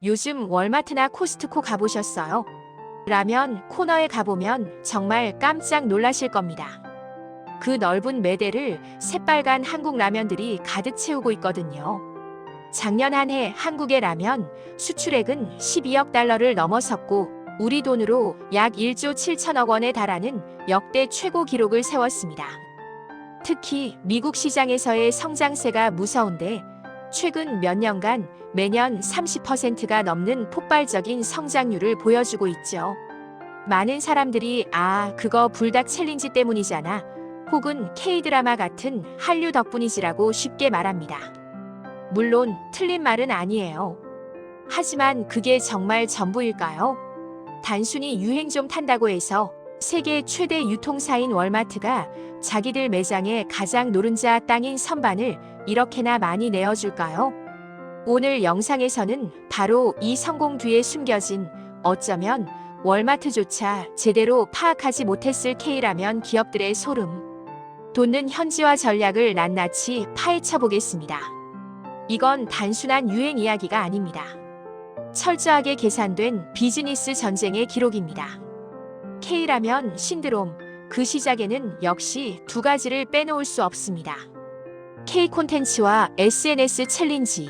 요즘 월마트나 코스트코 가보셨어요? 라면 코너에 가보면 정말 깜짝 놀라실 겁니다. 그 넓은 매대를 새빨간 한국 라면들이 가득 채우고 있거든요. 작년 한 해 한국의 라면 수출액은 12억 달러를 넘어섰고 우리 돈으로 약 1조 7천억 원에 달하는 역대 최고 기록을 세웠습니다. 특히 미국 시장에서의 성장세가 무서운데 최근 몇 년간 매년 30%가 넘는 폭발적인 성장률을 보여주고 있죠. 많은 사람들이 그거 불닭 챌린지 때문이잖아. 혹은 K-드라마 같은 한류 덕분이지라고 쉽게 말합니다. 물론 틀린 말은 아니에요. 하지만 그게 정말 전부일까요? 단순히 유행 좀 탄다고 해서 세계 최대 유통사인 월마트가 자기들 매장의 가장 노른자 땅인 선반을 이렇게나 많이 내어줄까요? 오늘 영상에서는 바로 이 성공 뒤에 숨겨진 어쩌면 월마트조차 제대로 파악하지 못했을 K라면 기업들의 소름 돋는 현지화 전략을 낱낱이 파헤쳐 보겠습니다. 이건 단순한 유행 이야기가 아닙니다. 철저하게 계산된 비즈니스 전쟁의 기록입니다. K라면 신드롬, 그 시작에는 역시 두 가지를 빼놓을 수 없습니다. K 콘텐츠와 SNS 챌린지.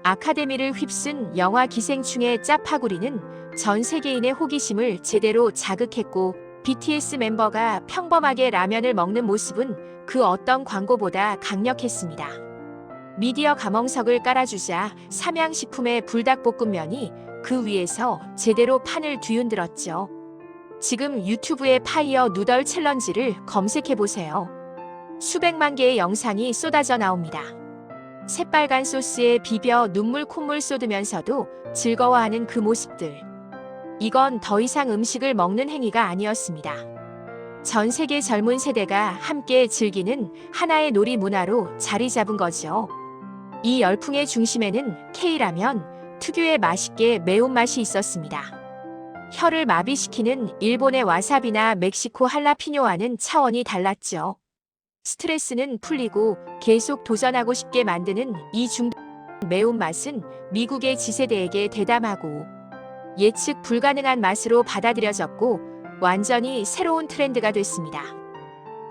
아카데미를 휩쓴 영화 기생충의 짜파구리는 전 세계인의 호기심을 제대로 자극했고 BTS 멤버가 평범하게 라면을 먹는 모습은 그 어떤 광고보다 강력했습니다. 미디어 감흥석을 깔아주자 삼양식품의 불닭볶음면이 그 위에서 제대로 판을 뒤흔들었죠. 지금 유튜브의 파이어 누덜 챌린지를 검색해보세요. 수백만 개의 영상이 쏟아져 나옵니다. 새빨간 소스에 비벼 눈물 콧물 쏟으면서도 즐거워하는 그 모습들. 이건 더 이상 음식을 먹는 행위가 아니었습니다. 전 세계 젊은 세대가 함께 즐기는 하나의 놀이 문화로 자리 잡은 거죠. 이 열풍의 중심에는 K라면 특유의 맛있게 매운맛이 있었습니다. 혀를 마비시키는 일본의 와사비나 멕시코 할라피뇨와는 차원이 달랐죠. 스트레스는 풀리고 계속 도전하고 싶게 만드는 이 중독 매운맛은 미국의 지세대에게 대담하고 예측 불가능한 맛으로 받아들여졌고 완전히 새로운 트렌드가 됐습니다.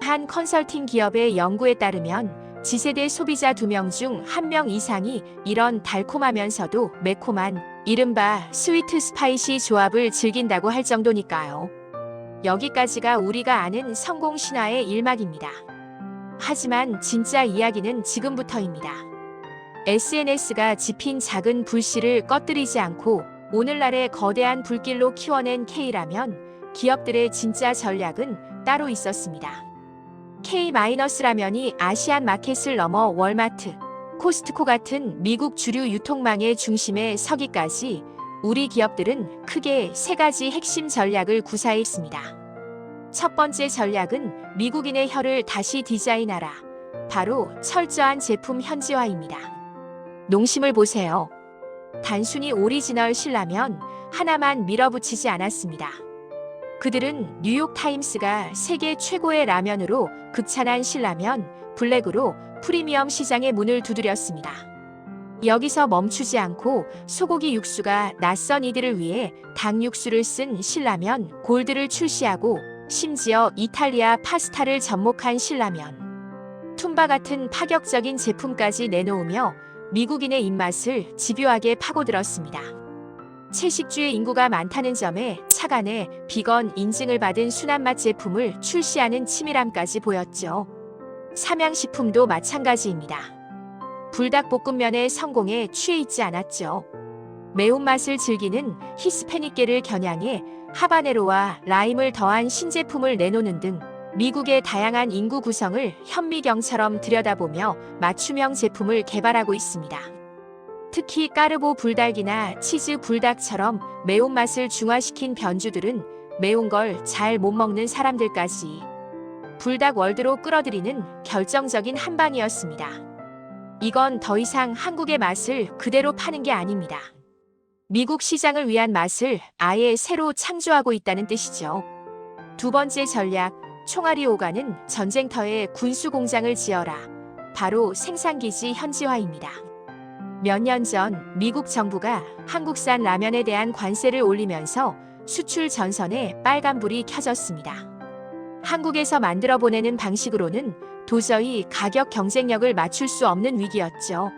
한 컨설팅 기업의 연구에 따르면 지세대 소비자 2명 중 1명 이상이 이런 달콤하면서도 매콤한 이른바 스위트 스파이시 조합을 즐긴다고 할 정도니까요. 여기까지가 우리가 아는 성공 신화의 일막입니다. 하지만 진짜 이야기는 지금부터입니다. SNS가 지핀 작은 불씨를 꺼뜨리지 않고 오늘날의 거대한 불길로 키워낸 K라면 기업들의 진짜 전략은 따로 있었습니다. K-라면이 아시안 마켓을 넘어 월마트, 코스트코 같은 미국 주류 유통망의 중심에 서기까지 우리 기업들은 크게 3가지 핵심 전략을 구사했습니다. 첫 번째 전략은 미국인의 혀를 다시 디자인하라. 바로 철저한 제품 현지화입니다. 농심을 보세요. 단순히 오리지널 신라면 하나만 밀어붙이지 않았습니다. 그들은 뉴욕타임스가 세계 최고의 라면으로 극찬한 신라면 블랙으로 프리미엄 시장의 문을 두드렸습니다. 여기서 멈추지 않고 소고기 육수가 낯선 이들을 위해 닭 육수를 쓴 신라면 골드를 출시하고 심지어 이탈리아 파스타를 접목한 신라면 툼바 같은 파격적인 제품까지 내놓으며 미국인의 입맛을 집요하게 파고들었습니다. 채식주의 인구가 많다는 점에 착안에 비건 인증을 받은 순한맛 제품을 출시하는 치밀함까지 보였죠. 삼양식품도 마찬가지입니다. 불닭볶음면의 성공에 취해 있지 않았죠. 매운맛을 즐기는 히스패닉계를 겨냥해 하바네로와 라임을 더한 신제품을 내놓는 등 미국의 다양한 인구 구성을 현미경처럼 들여다보며 맞춤형 제품을 개발하고 있습니다. 특히 까르보 불닭이나 치즈 불닭처럼 매운맛을 중화시킨 변주들은 매운 걸 잘 못 먹는 사람들까지 불닭 월드로 끌어들이는 결정적인 한방이었습니다. 이건 더 이상 한국의 맛을 그대로 파는 게 아닙니다. 미국 시장을 위한 맛을 아예 새로 창조하고 있다는 뜻이죠. 두 번째 전략, 총알이 오가는 전쟁터에 군수공장을 지어라. 바로 생산기지 현지화입니다. 몇 년 전 미국 정부가 한국산 라면에 대한 관세를 올리면서 수출 전선에 빨간불이 켜졌습니다. 한국에서 만들어 보내는 방식으로는 도저히 가격 경쟁력을 맞출 수 없는 위기였죠.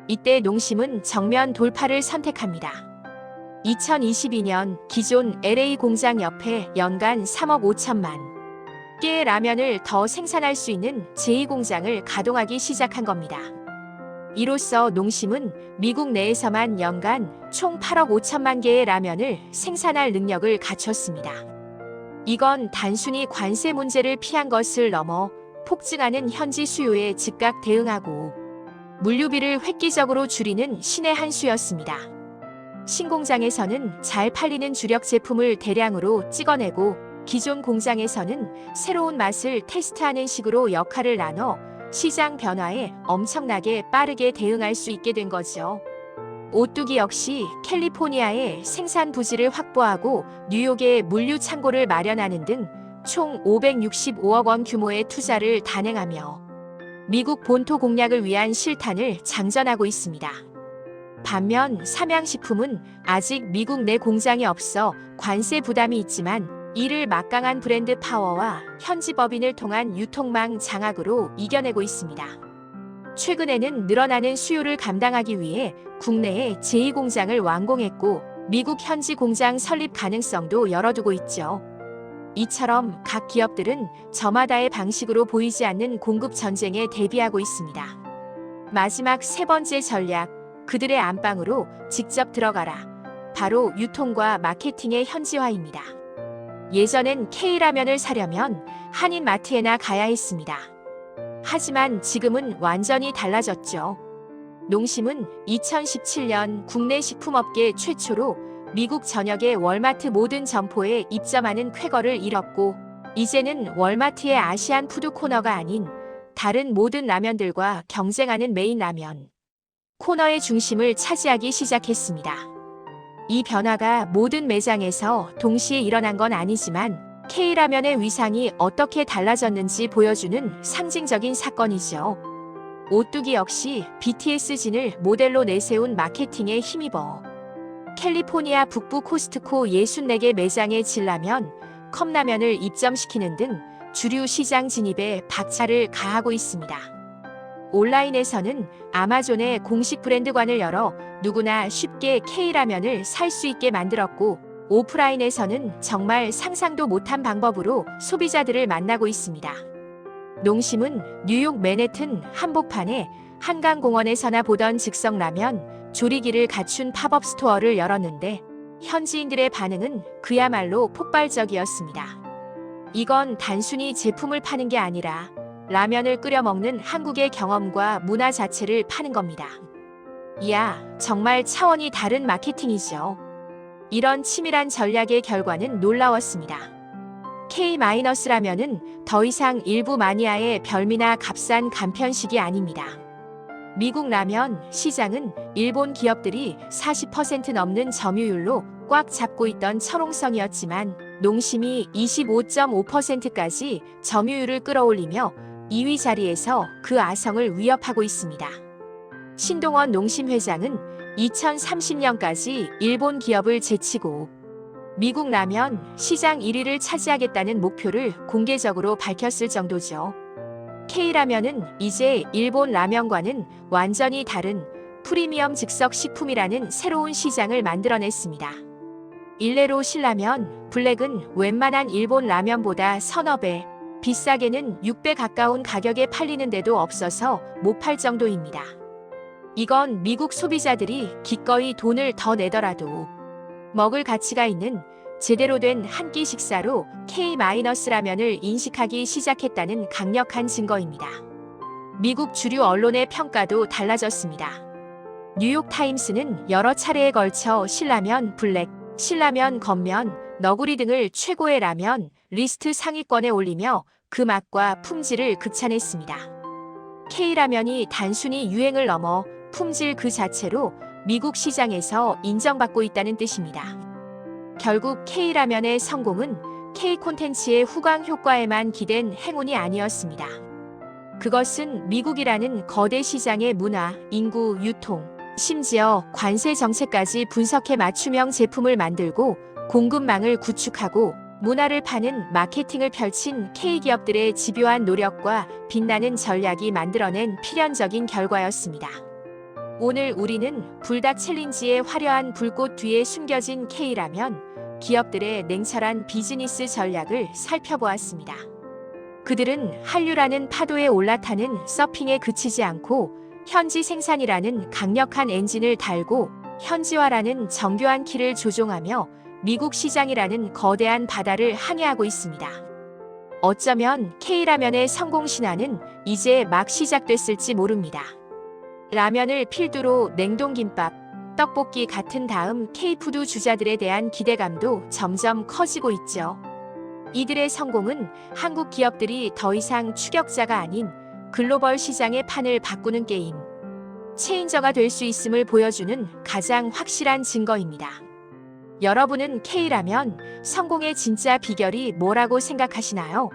이때 농심은 정면 돌파를 선택합니다. 2022년 기존 LA 공장 옆에 연간 3억 5천만 개의 라면을 더 생산할 수 있는 제2공장을 가동하기 시작한 겁니다. 이로써 농심은 미국 내에서만 연간 총 8억 5천만 개의 라면을 생산할 능력을 갖췄습니다. 이건 단순히 관세 문제를 피한 것을 넘어 폭증하는 현지 수요에 즉각 대응하고 물류비를 획기적으로 줄이는 신의 한 수였습니다. 신공장에서는 잘 팔리는 주력 제품을 대량으로 찍어내고 기존 공장에서는 새로운 맛을 테스트하는 식으로 역할을 나눠 시장 변화에 엄청나게 빠르게 대응할 수 있게 된 거죠. 오뚜기 역시 캘리포니아에 생산 부지를 확보하고 뉴욕에 물류 창고를 마련하는 등 총 565억 원 규모의 투자를 단행하며 미국 본토 공략을 위한 실탄을 장전하고 있습니다. 반면 삼양식품은 아직 미국 내 공장이 없어 관세 부담이 있지만 이를 막강한 브랜드 파워와 현지 법인을 통한 유통망 장악으로 이겨내고 있습니다. 최근에는 늘어나는 수요를 감당하기 위해 국내에 제2공장을 완공했고 미국 현지 공장 설립 가능성도 열어두고 있죠. 이처럼 각 기업들은 저마다의 방식으로 보이지 않는 공급 전쟁에 대비하고 있습니다. 마지막 세 번째 전략, 그들의 안방으로 직접 들어가라. 바로 유통과 마케팅의 현지화입니다. 예전엔 K라면을 사려면 한인마트에나 가야 했습니다. 하지만 지금은 완전히 달라졌죠. 농심은 2017년 국내 식품업계 최초로 미국 전역의 월마트 모든 점포에 입점하는 쾌거를 이뤘고 이제는 월마트의 아시안 푸드 코너가 아닌 다른 모든 라면들과 경쟁하는 메인 라면 코너의 중심을 차지하기 시작했습니다. 이 변화가 모든 매장에서 동시에 일어난 건 아니지만 K라면의 위상이 어떻게 달라졌는지 보여주는 상징적인 사건이죠. 오뚜기 역시 BTS 진을 모델로 내세운 마케팅에 힘입어 캘리포니아 북부 코스트코 64개 매장에 진라면, 컵라면을 입점시키는 등 주류 시장 진입에 박차를 가하고 있습니다. 온라인에서는 아마존의 공식 브랜드관을 열어 누구나 쉽게 K라면을 살 수 있게 만들었고 오프라인에서는 정말 상상도 못한 방법으로 소비자들을 만나고 있습니다. 농심은 뉴욕 맨해튼 한복판에 한강공원에서나 보던 즉석라면, 조리기를 갖춘 팝업 스토어를 열었는데 현지인들의 반응은 그야말로 폭발적이었습니다. 이건 단순히 제품을 파는 게 아니라 라면을 끓여 먹는 한국의 경험과 문화 자체를 파는 겁니다. 이야, 정말 차원이 다른 마케팅이죠. 이런 치밀한 전략의 결과는 놀라웠습니다. K-라면은 더 이상 일부 마니아의 별미나 값싼 간편식이 아닙니다. 미국 라면 시장은 일본 기업들이 40% 넘는 점유율로 꽉 잡고 있던 철옹성이었지만 농심이 25.5%까지 점유율을 끌어올리며 2위 자리에서 그 아성을 위협하고 있습니다. 신동원 농심 회장은 2030년까지 일본 기업을 제치고 미국 라면 시장 1위를 차지하겠다는 목표를 공개적으로 밝혔을 정도죠. K라면은 이제 일본 라면과는 완전히 다른 프리미엄 즉석 식품이라는 새로운 시장을 만들어냈습니다. 일례로 신라면, 블랙은 웬만한 일본 라면보다 서너 배, 비싸게는 6배 가까운 가격에 팔리는 데도 없어서 못 팔 정도입니다. 이건 미국 소비자들이 기꺼이 돈을 더 내더라도 먹을 가치가 있는 제대로 된 한 끼 식사로 K-라면을 인식하기 시작했다는 강력한 증거입니다. 미국 주류 언론의 평가도 달라졌습니다. 뉴욕타임스는 여러 차례에 걸쳐 신라면 블랙, 신라면 건면, 너구리 등을 최고의 라면 리스트 상위권에 올리며 그 맛과 품질을 극찬했습니다. K라면이 단순히 유행을 넘어 품질 그 자체로 미국 시장에서 인정받고 있다는 뜻입니다. 결국 K라면의 성공은 K 콘텐츠의 후광 효과에만 기댄 행운이 아니었습니다. 그것은 미국이라는 거대 시장의 문화, 인구, 유통, 심지어 관세 정책까지 분석해 맞춤형 제품을 만들고 공급망을 구축하고 문화를 파는 마케팅을 펼친 K기업들의 집요한 노력과 빛나는 전략이 만들어낸 필연적인 결과였습니다. 오늘 우리는 불닭 챌린지의 화려한 불꽃 뒤에 숨겨진 K라면 기업들의 냉철한 비즈니스 전략을 살펴보았습니다. 그들은 한류라는 파도에 올라타는 서핑에 그치지 않고 현지 생산이라는 강력한 엔진을 달고 현지화라는 정교한 키를 조종하며 미국 시장이라는 거대한 바다를 항해하고 있습니다. 어쩌면 K라면의 성공 신화는 이제 막 시작됐을지 모릅니다. 라면을 필두로 냉동김밥, 떡볶이 같은 다음 K푸드 주자들에 대한 기대감도 점점 커지고 있죠. 이들의 성공은 한국 기업들이 더 이상 추격자가 아닌 글로벌 시장의 판을 바꾸는 게임 체인저가 될 수 있음을 보여주는 가장 확실한 증거입니다. 여러분은 K라면 성공의 진짜 비결이 뭐라고 생각하시나요?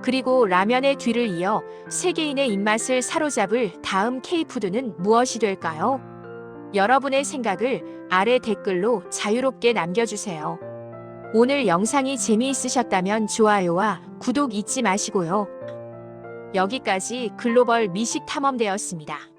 그리고 라면의 뒤를 이어 세계인의 입맛을 사로잡을 다음 K푸드는 무엇이 될까요? 여러분의 생각을 아래 댓글로 자유롭게 남겨주세요. 오늘 영상이 재미있으셨다면 좋아요와 구독 잊지 마시고요. 여기까지 글로벌 미식 탐험대였습니다.